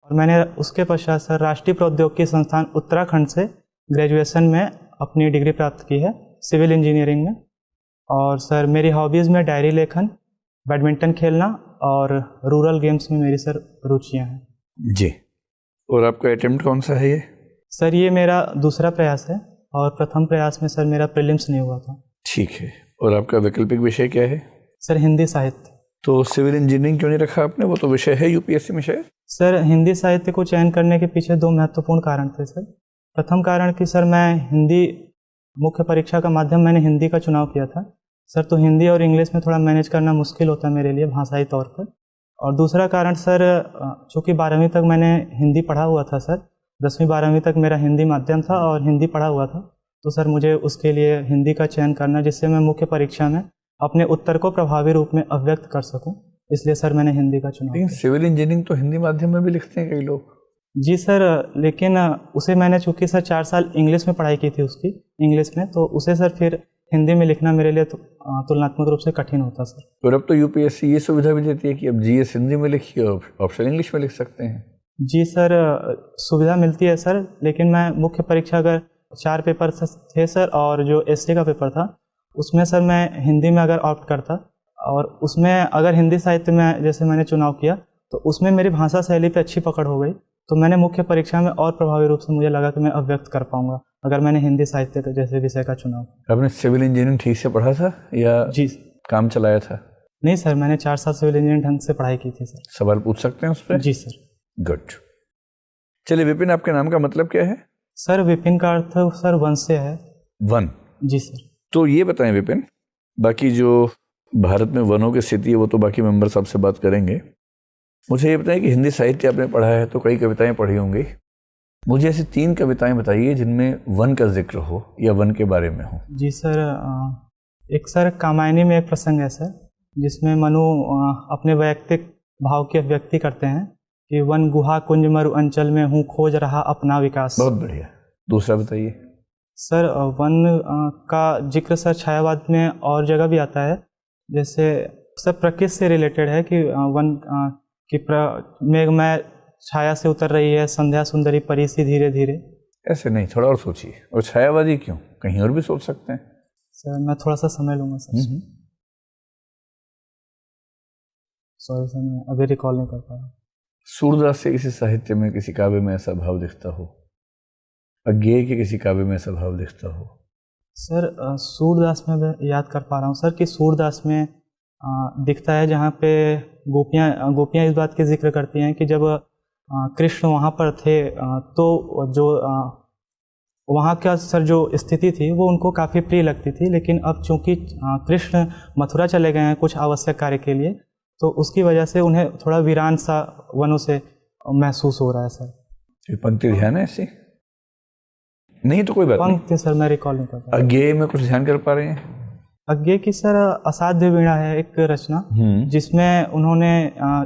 और मैंने उसके पश्चात सर राष्ट्रीय प्रौद्योगिकी संस्थान उत्तराखंड से ग्रेजुएशन में अपनी डिग्री प्राप्त की है सिविल इंजीनियरिंग में। और सर मेरी हॉबीज़ में डायरी लेखन, बैडमिंटन खेलना और रूरल गेम्स में मेरी सर रुचियाँ हैं। जी। और आपका अटेम्प्ट कौन सा है ये? सर ये मेरा दूसरा प्रयास है और प्रथम प्रयास में सर मेरा प्रीलिम्स नहीं हुआ था। ठीक है। और आपका वैकल्पिक विषय क्या है? सर हिंदी साहित्य। तो सिविल इंजीनियरिंग क्यों नहीं रखा आपने? वो तो विषय है यूपीएससी में शायद। सर हिंदी साहित्य को चयन करने के पीछे दो महत्वपूर्ण कारण थे सर। प्रथम कारण कि सर मैं हिंदी मुख्य परीक्षा का माध्यम मैंने हिंदी का चुनाव किया था सर, तो हिंदी और इंग्लिश में थोड़ा मैनेज करना मुश्किल होता है मेरे लिए भाषाई तौर पर। और दूसरा कारण सर चूँकि 12वीं तक मैंने हिंदी पढ़ा हुआ था सर, 10वीं 12वीं तक मेरा हिंदी माध्यम था और हिंदी पढ़ा हुआ था, तो सर मुझे उसके लिए हिंदी का चयन करना जिससे मैं मुख्य परीक्षा में अपने उत्तर को प्रभावी रूप में अभिव्यक्त कर सकूं, इसलिए सर मैंने हिंदी का चुनाव किया। सिविल इंजीनियरिंग तो हिंदी माध्यम में भी लिखते हैं कई लोग। जी सर, लेकिन उसे मैंने चूँकि सर 4 साल इंग्लिश में पढ़ाई की थी उसकी इंग्लिश में, तो उसे सर फिर हिंदी में लिखना मेरे लिए तुलनात्मक रूप से कठिन होता सर। और अब तो यूपीएससी ये सुविधा भी देती है कि अब जीएस हिंदी में लिखिए और ऑप्शन इंग्लिश में लिख सकते हैं। जी सर, सुविधा मिलती है सर, लेकिन मैं मुख्य परीक्षा अगर 4 पेपर थे सर और जो एसटी का पेपर था उसमें सर मैं हिंदी में अगर ऑप्ट करता और उसमें अगर हिंदी साहित्य में जैसे मैंने चुनाव किया तो उसमें मेरी भाषा शैली पे अच्छी पकड़ हो गई, तो मैंने मुख्य परीक्षा में और प्रभावी रूप से मुझे लगा कि मैं अभिव्यक्त कर पाऊंगा अगर मैंने हिंदी साहित्य के जैसे विषय का चुनाव। आपने सिविल इंजीनियरिंग ठीक से पढ़ा था या जी काम चलाया था? नहीं सर, मैंने 4 साल सिविल इंजीनियरिंग ढंग से पढ़ाई की थी सर। सवाल पूछ सकते हैं उस पर? जी सर। गुड। चलिए विपिन, आपके नाम का मतलब क्या है? सर विपिन का अर्थ सर वन से है। वन? जी सर। तो ये बताएं विपिन, बाकी जो भारत में वनों की स्थिति है वो तो बाकी मेंबर्स आपसे बात करेंगे। मुझे ये बताएं कि हिंदी साहित्य आपने पढ़ा है तो कई कविताएं पढ़ी होंगी, मुझे ऐसी 3 कविताएं बताइए जिनमें वन का जिक्र हो या वन के बारे में हो। जी सर, एक सर कामायनी में एक प्रसंग है सर जिसमें मनु अपने वैयक्तिक भाव की अभिव्यक्ति करते हैं कि वन गुहा कुंज मरु अंचल में हूँ खोज रहा अपना विकास। बहुत बढ़िया। दूसरा बताइए। सर वन का जिक्र सर छायावाद में और जगह भी आता है, जैसे सर प्रकृति से रिलेटेड है कि वन की मेघमय छाया से उतर रही है संध्या सुंदरी परी सी धीरे धीरे। ऐसे नहीं, थोड़ा और सोचिए। और छायावादी क्यों? कहीं और भी सोच सकते हैं। सर मैं थोड़ा सा समय लूँगा सर। सॉरी सर, मैं अभी रिकॉल नहीं कर पा रहा। सूरदास से किसी साहित्य में किसी काव्य में ऐसा भाव दिखता हो, अज्ञेय के किसी काव्य में ऐसा भाव दिखता हो? सर सूरदास में मैं याद कर पा रहा हूँ सर कि सूरदास में दिखता है जहाँ पे गोपियाँ इस बात की जिक्र करती हैं कि जब कृष्ण वहाँ पर थे तो जो वहाँ का सर जो स्थिति थी वो उनको काफ़ी प्रिय लगती थी, लेकिन अब चूँकि कृष्ण मथुरा चले गए हैं कुछ आवश्यक कार्य के लिए, तो उसकी वजह से उन्हें थोड़ा वीरान सा वनों से महसूस हो रहा है सर। ये पंक्ति ध्यान है ऐसी? नहीं तो कोई बात नहीं। पंक्ति सर मैं रिकॉल नहीं कर पा रहा। अज्ञेय में कुछ ध्यान कर पा रहे हैं? अज्ञेय की सर असाध्य वीणा है एक रचना जिसमें उन्होंने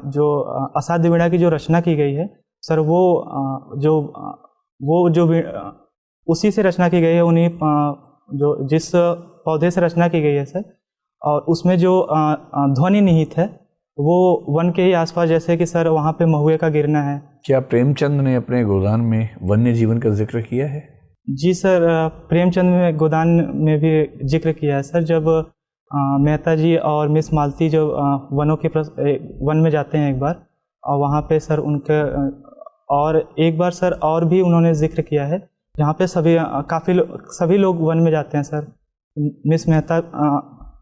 जो असाध्य वीणा की जो रचना की गई है सर वो जो उसी से रचना की गई है, उन्हीं जो जिस पौधे से रचना की गई है सर, और उसमें जो ध्वनि निहित है वो वन के ही आसपास, जैसे कि सर वहाँ पे महुए का गिरना है। क्या प्रेमचंद ने अपने गोदान में वन्य जीवन का जिक्र किया है? जी सर, प्रेमचंद में गोदान में भी जिक्र किया है सर। जब मेहता जी और मिस मालती जो वन में जाते हैं एक बार, और वहाँ पे सर उनके और एक बार सर और भी उन्होंने जिक्र किया है जहाँ पे सभी लोग वन में जाते हैं सर।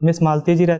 मिस मालती जी रहते